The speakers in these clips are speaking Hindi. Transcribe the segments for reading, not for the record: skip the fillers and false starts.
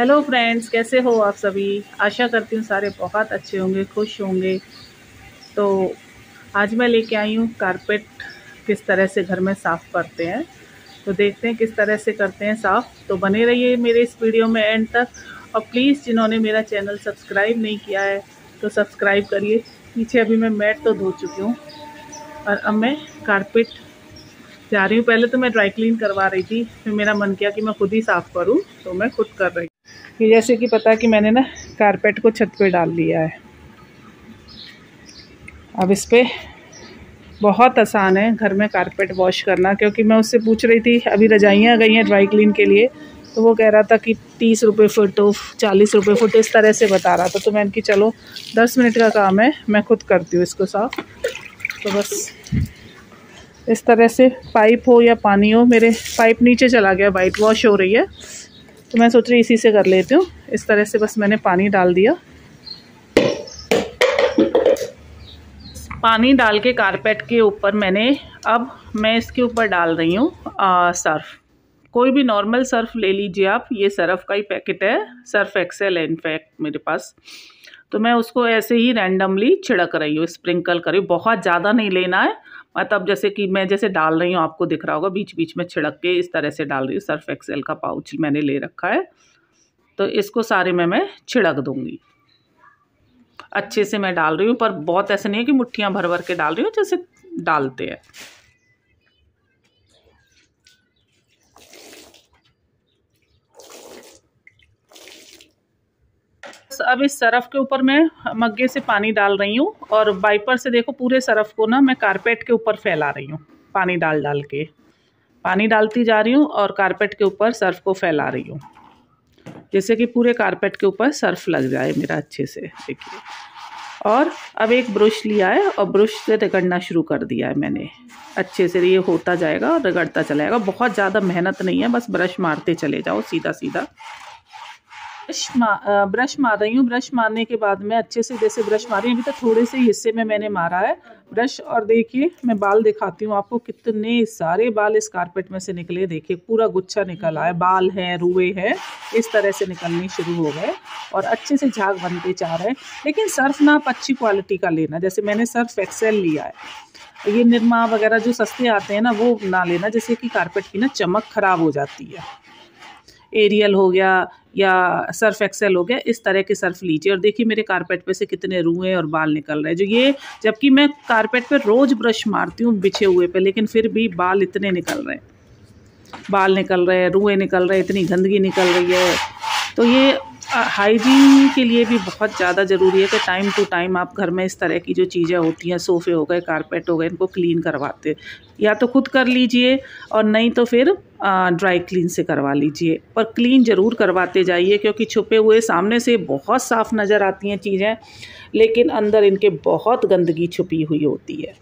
हेलो फ्रेंड्स, कैसे हो आप सभी। आशा करती हूँ सारे बहुत अच्छे होंगे, खुश होंगे। तो आज मैं लेके आई हूँ कारपेट किस तरह से घर में साफ़ करते हैं। तो देखते हैं किस तरह से करते हैं साफ़। तो बने रहिए मेरे इस वीडियो में एंड तक। और प्लीज़ जिन्होंने मेरा चैनल सब्सक्राइब नहीं किया है तो सब्सक्राइब करिए। पीछे अभी मैं मैट तो धो चुकी हूँ और अब मैं कारपेट जा रही हूँ। पहले तो मैं ड्राई क्लीन करवा रही थी, फिर मेरा मन किया कि मैं खुद ही साफ़ करूँ, तो मैं खुद कर रही हूँ। ये जैसे कि पता है कि मैंने ना कारपेट को छत पे डाल लिया है। अब इस पे बहुत आसान है घर में कारपेट वॉश करना, क्योंकि मैं उससे पूछ रही थी, अभी रजाइयाँ गई हैं ड्राई क्लीन के लिए, तो वो कह रहा था कि 30 रुपये फुट, 40 रुपये फुट, इस तरह से बता रहा था। तो मैंने कि चलो 10 मिनट का काम है, मैं खुद करती हूँ इसको साफ़। तो बस इस तरह से पाइप हो या पानी हो, मेरे पाइप नीचे चला गया, वाइट वॉश हो रही है, तो मैं सोच रही इसी से कर लेती हूँ। इस तरह से बस मैंने पानी डाल दिया। पानी डाल के कारपेट के ऊपर अब मैं इसके ऊपर डाल रही हूँ सर्फ। कोई भी नॉर्मल सर्फ ले लीजिए आप, ये सर्फ का ही पैकेट है, सर्फ एक्सेल है इनफैक्ट मेरे पास। तो मैं उसको ऐसे ही रैंडमली छिड़क रही हूँ, स्प्रिंकल कर रही हूँ। बहुत ज़्यादा नहीं लेना है, मतलब जैसे कि मैं जैसे डाल रही हूँ आपको दिख रहा होगा, बीच बीच में छिड़क के इस तरह से डाल रही हूँ। सर्फ एक्सेल का पाउच मैंने ले रखा है, तो इसको सारे में मैं छिड़क दूँगी। अच्छे से मैं डाल रही हूँ, पर बहुत ऐसे नहीं है कि मुट्ठियाँ भर भर के डाल रही हूँ जैसे डालते हैं। अब इस सरफ के ऊपर मैं मग्गे से पानी डाल रही हूँ और वाइपर से देखो पूरे सरफ को ना मैं कारपेट के ऊपर फैला रही हूँ। पानी डाल डाल के पानी डालती जा रही हूँ और कारपेट के ऊपर सर्फ को फैला रही हूँ, जैसे कि पूरे कारपेट के ऊपर सर्फ लग जाए मेरा अच्छे से। देखिए, और अब एक ब्रश लिया है और ब्रश से रगड़ना शुरू कर दिया है मैंने। अच्छे से ये होता जाएगा और रगड़ता चलाएगा। बहुत ज़्यादा मेहनत नहीं है, बस ब्रश मारते चले जाओ सीधा सीधा। ब्रश मार रही हूँ। ब्रश मारने के बाद में अच्छे से जैसे ब्रश मारी, अभी तो थोड़े से हिस्से में मैंने मारा है ब्रश। और देखिए मैं बाल दिखाती हूँ आपको, कितने सारे बाल इस कारपेट में से निकले। देखिए पूरा गुच्छा निकल आया, बाल हैं, रुए हैं, इस तरह से निकलने शुरू हो गए और अच्छे से झाग बनते जा रहे हैं। लेकिन सर्फ ना आप अच्छी क्वालिटी का लेना, जैसे मैंने सर्फ एक्सेल लिया है। ये निरमा वगैरह जो सस्ते आते हैं ना, वो ना लेना, जैसे कि कारपेट की ना चमक खराब हो जाती है। एरियल हो गया या सर्फ एक्सेल हो गया, इस तरह के सर्फ लीजिए। और देखिए मेरे कारपेट पे से कितने रुए और बाल निकल रहे हैं, जो ये जबकि मैं कारपेट पे रोज़ ब्रश मारती हूँ बिछे हुए पे, लेकिन फिर भी बाल इतने निकल रहे हैं, बाल निकल रहे हैं, रुए निकल रहे हैं, इतनी गंदगी निकल रही है। तो ये हाइजीन के लिए भी बहुत ज़्यादा ज़रूरी है कि टाइम टू टाइम आप घर में इस तरह की जो चीज़ें होती हैं, सोफ़े हो गए, कारपेट हो गए, इनको क्लीन करवाते, या तो खुद कर लीजिए और नहीं तो फिर ड्राई क्लीन से करवा लीजिए। पर क्लीन ज़रूर करवाते जाइए, क्योंकि छुपे हुए सामने से बहुत साफ़ नज़र आती हैं चीज़ें, लेकिन अंदर इनके बहुत गंदगी छुपी हुई होती है।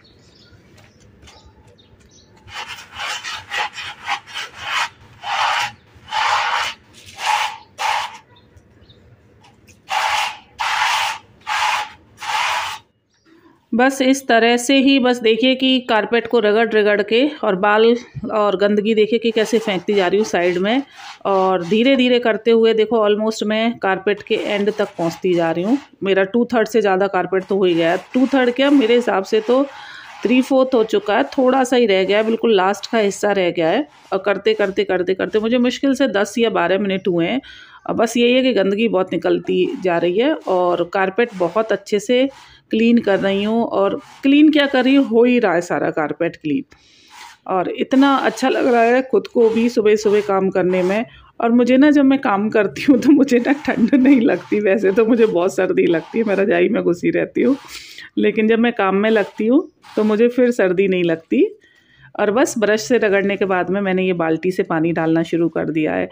बस इस तरह से ही, बस देखिए कि कारपेट को रगड़ रगड़ के और बाल और गंदगी देखिए कि कैसे फेंकती जा रही हूँ साइड में। और धीरे धीरे करते हुए देखो ऑलमोस्ट मैं कारपेट के एंड तक पहुँचती जा रही हूँ। मेरा 2/3 से ज़्यादा कारपेट तो हो ही गया है। 2/3 क्या, मेरे हिसाब से तो 3/4 हो चुका है, थोड़ा सा ही रह गया है, बिल्कुल लास्ट का हिस्सा रह गया है। और करते करते करते करते मुझे मुश्किल से 10 या 12 मिनट हुए हैं। बस यही है कि गंदगी बहुत निकलती जा रही है और कारपेट बहुत अच्छे से क्लीन कर रही हूँ। और क्लीन क्या कर रही हूँ, हो ही रहा है सारा कारपेट क्लीन, और इतना अच्छा लग रहा है खुद को भी सुबह सुबह काम करने में। और मुझे ना जब मैं काम करती हूँ तो मुझे ना ठंड नहीं लगती, वैसे तो मुझे बहुत सर्दी लगती है, मैं रजाई में घुसी रहती हूँ, लेकिन जब मैं काम में लगती हूँ तो मुझे फिर सर्दी नहीं लगती। और बस ब्रश से रगड़ने के बाद में मैंने ये बाल्टी से पानी डालना शुरू कर दिया है।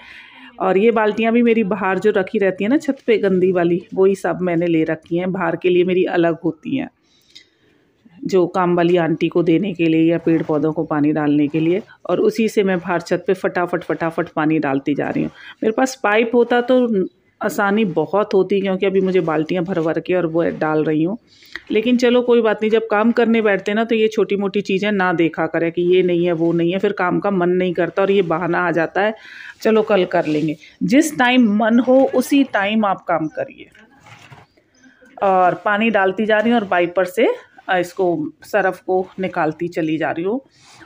और ये बाल्टियाँ भी मेरी बाहर जो रखी रहती हैं ना छत पे गंदी वाली, वही सब मैंने ले रखी हैं, बाहर के लिए मेरी अलग होती हैं, जो काम वाली आंटी को देने के लिए या पेड़ पौधों को पानी डालने के लिए। और उसी से मैं बाहर छत पे फटाफट फटाफट पानी डालती जा रही हूँ। मेरे पास पाइप होता तो आसानी बहुत होती, क्योंकि अभी मुझे बाल्टियाँ भर भर के और वो डाल रही हूँ। लेकिन चलो कोई बात नहीं, जब काम करने बैठते हैं ना तो ये छोटी मोटी चीज़ें ना देखा करें कि ये नहीं है वो नहीं है, फिर काम का मन नहीं करता और ये बहाना आ जाता है चलो कल कर लेंगे। जिस टाइम मन हो उसी टाइम आप काम करिए। और पानी डालती जा रही हूँ और वाइपर से इसको सरफ को निकालती चली जा रही हूँ।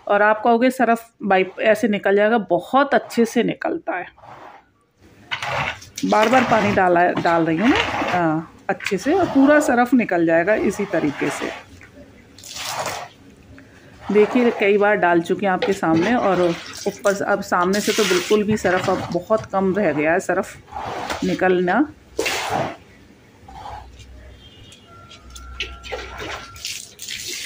और आप कहोगे सरफ वाइप ऐसे निकल जाएगा, बहुत अच्छे से निकलता है। बार बार पानी डाल रही हूँ मैं अच्छे से, और पूरा सरफ निकल जाएगा इसी तरीके से। देखिए कई बार डाल चुके हैं आपके सामने, और ऊपर से अब सामने से तो बिल्कुल भी सरफ अब बहुत कम रह गया है सरफ निकलना।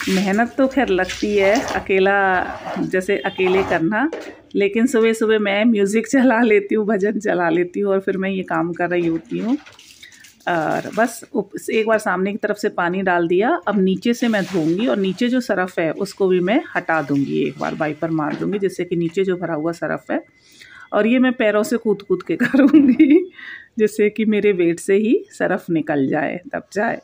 मेहनत तो खैर लगती है अकेले करना, लेकिन सुबह सुबह मैं म्यूज़िक चला लेती हूँ, भजन चला लेती हूँ और फिर मैं ये काम कर रही होती हूँ। और बस एक बार सामने की तरफ से पानी डाल दिया, अब नीचे से मैं धोऊंगी और नीचे जो सरफ़ है उसको भी मैं हटा दूंगी, एक बार वाइपर मार दूंगी जिससे कि नीचे जो भरा हुआ सरफ़ है, और ये मैं पैरों से कूद के करूँगी जिससे कि मेरे वेट से ही सरफ़ निकल जाए, दब जाए।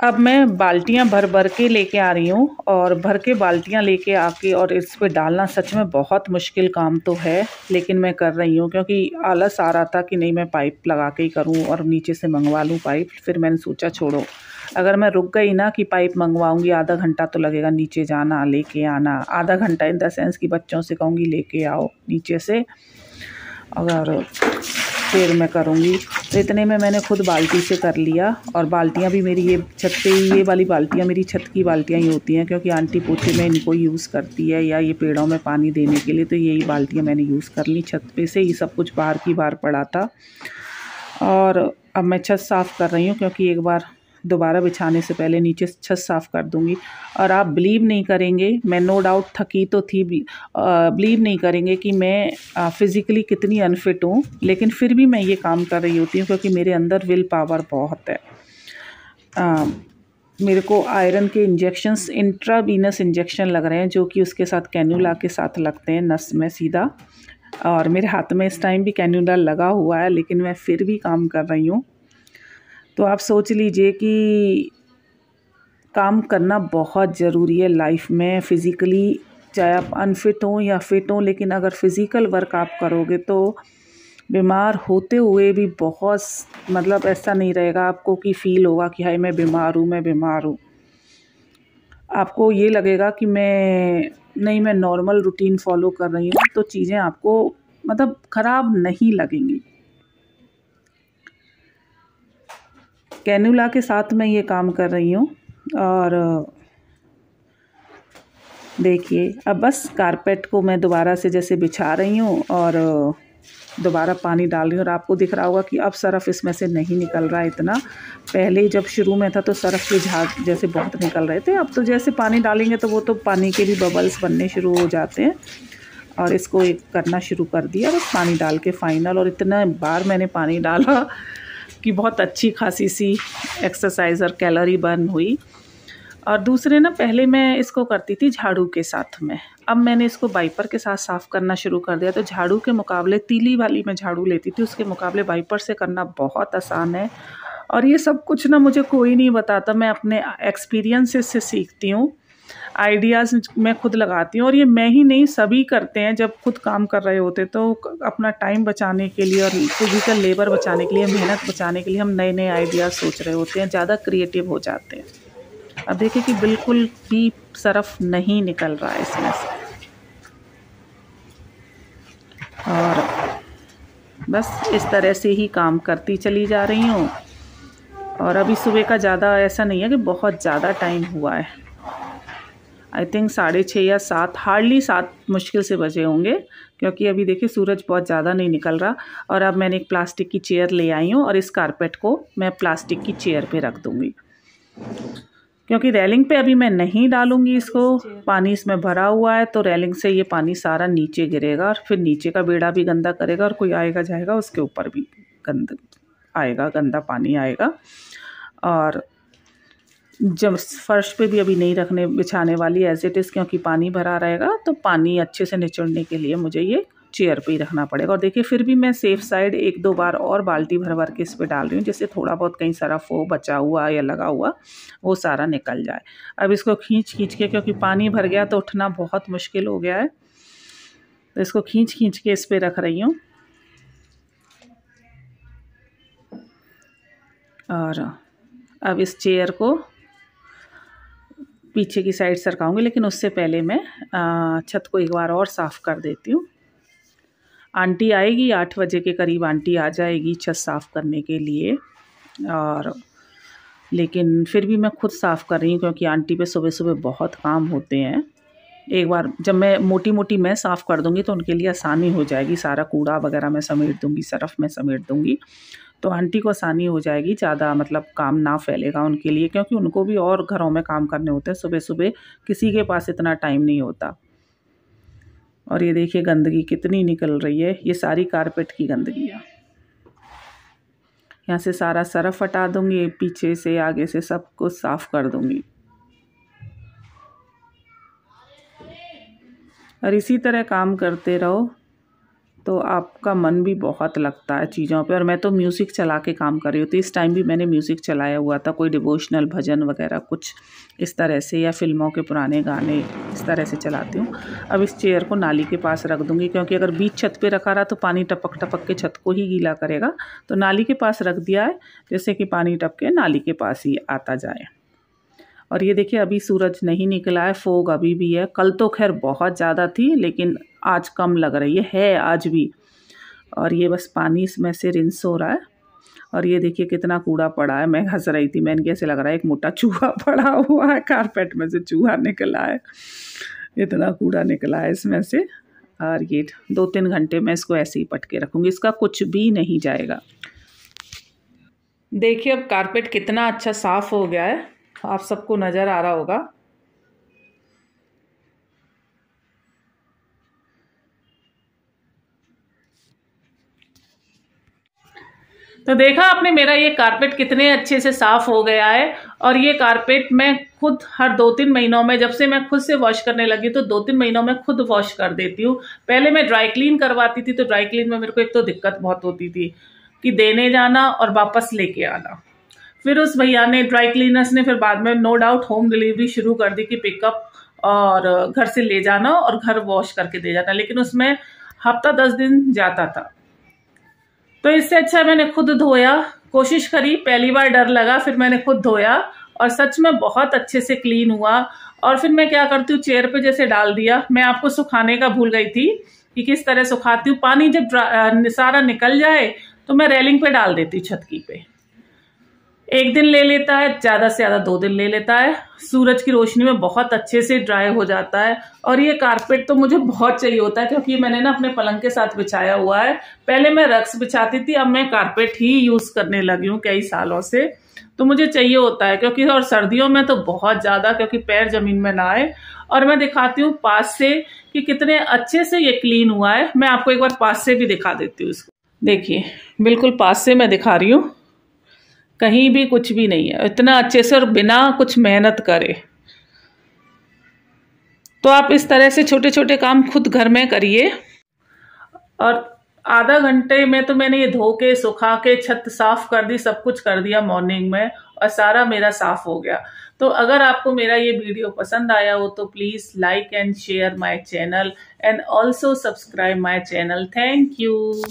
अब मैं बाल्टियां भर भर के लेके आ रही हूँ, और भर के बाल्टियां लेके आके और इस पे डालना सच में बहुत मुश्किल काम तो है, लेकिन मैं कर रही हूँ क्योंकि आलस आ रहा था कि नहीं मैं पाइप लगा के ही करूँ और नीचे से मंगवा लूँ पाइप। फिर मैंने सोचा छोड़ो, अगर मैं रुक गई ना कि पाइप मंगवाऊँगी, आधा घंटा तो लगेगा नीचे जाना लेके आना, आधा घंटा इन द सेंस कि बच्चों से कहूँगी लेके आओ नीचे से, अगर फिर मैं करूँगी। तो इतने में मैंने खुद बाल्टी से कर लिया। और बाल्टियाँ भी मेरी ये छत पे, ये वाली बाल्टियाँ मेरी छत की बाल्टियाँ ही होती हैं, क्योंकि आंटी पोछे में इनको यूज़ करती है या ये पेड़ों में पानी देने के लिए, तो यही बाल्टियाँ मैंने यूज़ कर ली। छत पे से ही सब कुछ बाहर की बाहर पड़ा था, और अब मैं छत साफ़ कर रही हूँ क्योंकि एक बार दोबारा बिछाने से पहले नीचे छत साफ़ कर दूँगी। और आप बिलीव नहीं करेंगे, मैं नो डाउट थकी तो थी, बिलीव नहीं करेंगे कि मैं फ़िज़िकली कितनी अनफिट हूँ, लेकिन फिर भी मैं ये काम कर रही होती हूँ क्योंकि मेरे अंदर विल पावर बहुत है। मेरे को आयरन के इंजेक्शंस, इंट्रावीनस इंजेक्शन लग रहे हैं, जो कि उसके साथ कैन्यूला के साथ लगते हैं नस में सीधा, और मेरे हाथ में इस टाइम भी कैन्यूला लगा हुआ है, लेकिन मैं फिर भी काम कर रही हूँ। तो आप सोच लीजिए कि काम करना बहुत ज़रूरी है लाइफ में, फ़िज़िकली, चाहे आप अनफिट हों या फिट हों, लेकिन अगर फ़िज़िकल वर्क आप करोगे तो बीमार होते हुए भी बहुत, मतलब ऐसा नहीं रहेगा आपको कि फ़ील होगा कि हाय मैं बीमार हूँ। आपको ये लगेगा कि मैं नॉर्मल रूटीन फॉलो कर रही हूँ, तो चीज़ें आपको मतलब ख़राब नहीं लगेंगी। कैन्यूला के साथ मैं ये काम कर रही हूँ। और देखिए अब बस कारपेट को मैं दोबारा से जैसे बिछा रही हूँ और दोबारा पानी डाल रही हूँ, और आपको दिख रहा होगा कि अब सरफ़ इसमें से नहीं निकल रहा है इतना। पहले जब शुरू में था तो सरफ़ के झाग जैसे बहुत निकल रहे थे, अब तो जैसे पानी डालेंगे तो वो तो पानी के भी बबल्स बनने शुरू हो जाते हैं। और इसको एक करना शुरू कर दिया बस पानी डाल के फाइनल, और इतना बार मैंने पानी डाला कि बहुत अच्छी खासी सी एक्सरसाइज और कैलोरी बर्न हुई। और दूसरे ना, पहले मैं इसको करती थी झाड़ू के साथ में, अब मैंने इसको वाइपर के साथ साफ़ करना शुरू कर दिया। तो झाड़ू के मुकाबले, तीली वाली मैं झाड़ू लेती थी, उसके मुकाबले वाइपर से करना बहुत आसान है। और ये सब कुछ ना मुझे कोई नहीं बताता, मैं अपने एक्सपीरियंसेस से सीखती हूँ, आइडियाज़ मैं खुद लगाती हूँ। और ये मैं ही नहीं, सभी करते हैं जब खुद काम कर रहे होते, तो अपना टाइम बचाने के लिए और फिजिकल लेबर बचाने के लिए, मेहनत बचाने के लिए हम नए नए आइडियाज़ सोच रहे होते हैं, ज़्यादा क्रिएटिव हो जाते हैं। अब देखिए कि बिल्कुल भी सरफ़ नहीं निकल रहा है इसमें से, और बस इस तरह से ही काम करती चली जा रही हूँ। और अभी सुबह का ज़्यादा ऐसा नहीं है कि बहुत ज़्यादा टाइम हुआ है, आई थिंक 6:30 या 7, हार्डली 7 मुश्किल से बजे होंगे, क्योंकि अभी देखिए सूरज बहुत ज़्यादा नहीं निकल रहा। और अब मैंने एक प्लास्टिक की चेयर ले आई हूँ, और इस कारपेट को मैं प्लास्टिक की चेयर पे रख दूँगी, क्योंकि रेलिंग पे अभी मैं नहीं डालूँगी इसको, पानी इसमें भरा हुआ है, तो रेलिंग से ये पानी सारा नीचे गिरेगा और फिर नीचे का बेड़ा भी गंदा करेगा, और कोई आएगा जाएगा उसके ऊपर भी गंदा पानी आएगा। और जब फर्श पे भी अभी नहीं बिछाने वाली एज इट इज़, क्योंकि पानी भरा रहेगा, तो पानी अच्छे से निचोड़ने के लिए मुझे ये चेयर पे ही रखना पड़ेगा। और देखिए फिर भी मैं सेफ साइड 1-2 बार और बाल्टी भर भर के इस पे डाल रही हूँ, जिससे थोड़ा बहुत कहीं सरफ हो बचा हुआ या लगा हुआ वो सारा निकल जाए। अब इसको खींच खींच के, क्योंकि पानी भर गया तो उठना बहुत मुश्किल हो गया है, तो इसको खींच खींच के इस पे रख रही हूँ। और अब इस चेयर को पीछे की साइड सरकाऊंगी, लेकिन उससे पहले मैं छत को एक बार और साफ़ कर देती हूँ। आंटी आएगी 8 बजे के करीब, आंटी आ जाएगी छत साफ़ करने के लिए। और लेकिन फिर भी मैं खुद साफ़ कर रही हूँ, क्योंकि आंटी पे सुबह सुबह बहुत काम होते हैं। एक बार जब मैं मोटी मोटी मैं साफ़ कर दूँगी तो उनके लिए आसानी हो जाएगी, सारा कूड़ा वगैरह मैं समेट दूँगी, सरफ में समेट दूँगी, तो आंटी को आसानी हो जाएगी, ज़्यादा मतलब काम ना फैलेगा उनके लिए, क्योंकि उनको भी और घरों में काम करने होते हैं सुबह सुबह, किसी के पास इतना टाइम नहीं होता। और ये देखिए गंदगी कितनी निकल रही है, ये सारी कारपेट की गंदगी है। यहाँ से सारा सरफ हटा दूँगी, पीछे से आगे से सब कुछ साफ़ कर दूँगी। और इसी तरह काम करते रहो तो आपका मन भी बहुत लगता है चीज़ों पे। और मैं तो म्यूज़िक चला के काम कर रही होती, इस टाइम भी मैंने म्यूज़िक चलाया हुआ था, कोई डिवोशनल भजन वगैरह कुछ इस तरह से, या फिल्मों के पुराने गाने इस तरह से चलाती हूँ। अब इस चेयर को नाली के पास रख दूँगी, क्योंकि अगर बीच छत पे रखा रहा तो पानी टपक टपक के छत को ही गीला करेगा, तो नाली के पास रख दिया है, जैसे कि पानी टपके नाली के पास ही आता जाए। और ये देखिए अभी सूरज नहीं निकला है, फोग अभी भी है। कल तो खैर बहुत ज़्यादा थी, लेकिन आज कम लग रही है आज भी। और ये बस पानी इसमें से रिंस हो रहा है। और ये देखिए कितना कूड़ा पड़ा है, मैं हंस रही थी, मैंने कैसे लग रहा है एक मोटा चूहा पड़ा हुआ है, कारपेट में से चूहा निकला है, इतना कूड़ा निकला है इसमें से। और ये 2-3 घंटे मैं इसको ऐसे ही पटके रखूँगी, इसका कुछ भी नहीं जाएगा। देखिए अब कारपेट कितना अच्छा साफ़ हो गया है, आप सबको नज़र आ रहा होगा। तो देखा आपने मेरा ये कारपेट कितने अच्छे से साफ हो गया है। और ये कारपेट मैं खुद हर 2-3 महीनों में, जब से मैं खुद से वॉश करने लगी तो 2-3 महीनों में खुद वॉश कर देती हूँ। पहले मैं ड्राई क्लीन करवाती थी, तो ड्राई क्लीन में मेरे को एक तो दिक्कत बहुत होती थी कि देने जाना और वापस लेके आना। फिर उस भैया ने, ड्राई क्लीनर्स ने, फिर बाद में नो डाउट होम डिलीवरी शुरू कर दी कि पिकअप और घर से ले जाना और घर वॉश करके दे जाना, लेकिन उसमें हफ्ता 10 दिन जाता था। तो इससे अच्छा मैंने खुद धोया, कोशिश करी, पहली बार डर लगा, फिर मैंने खुद धोया और सच में बहुत अच्छे से क्लीन हुआ। और फिर मैं क्या करती हूँ, चेयर पे जैसे डाल दिया, मैं आपको सुखाने का भूल गई थी कि किस तरह सुखाती हूँ। पानी जब सारा निकल जाए तो मैं रेलिंग पे डाल देती हूँ छतकी पे। 1 दिन ले लेता है, ज्यादा से ज्यादा 2 दिन ले लेता है, सूरज की रोशनी में बहुत अच्छे से ड्राई हो जाता है। और ये कारपेट तो मुझे बहुत चाहिए होता है, क्योंकि मैंने ना अपने पलंग के साथ बिछाया हुआ है। पहले मैं रग्स बिछाती थी, अब मैं कारपेट ही यूज करने लगी हूँ कई सालों से, तो मुझे चाहिए होता है। क्योंकि और सर्दियों में तो बहुत ज्यादा, क्योंकि पैर जमीन में ना आए। और मैं दिखाती हूँ पास से कि कितने अच्छे से ये क्लीन हुआ है। मैं आपको एक बार पास से भी दिखा देती हूँ इसको। देखिए बिल्कुल पास से मैं दिखा रही हूँ, कहीं भी कुछ भी नहीं है, इतना अच्छे से और बिना कुछ मेहनत करे। तो आप इस तरह से छोटे छोटे काम खुद घर में करिए। और आधा घंटे में तो मैंने ये धो के, सुखा के, छत साफ कर दी, सब कुछ कर दिया मॉर्निंग में, और सारा मेरा साफ हो गया। तो अगर आपको मेरा ये वीडियो पसंद आया हो तो please like and share my channel and also subscribe my channel. Thank you.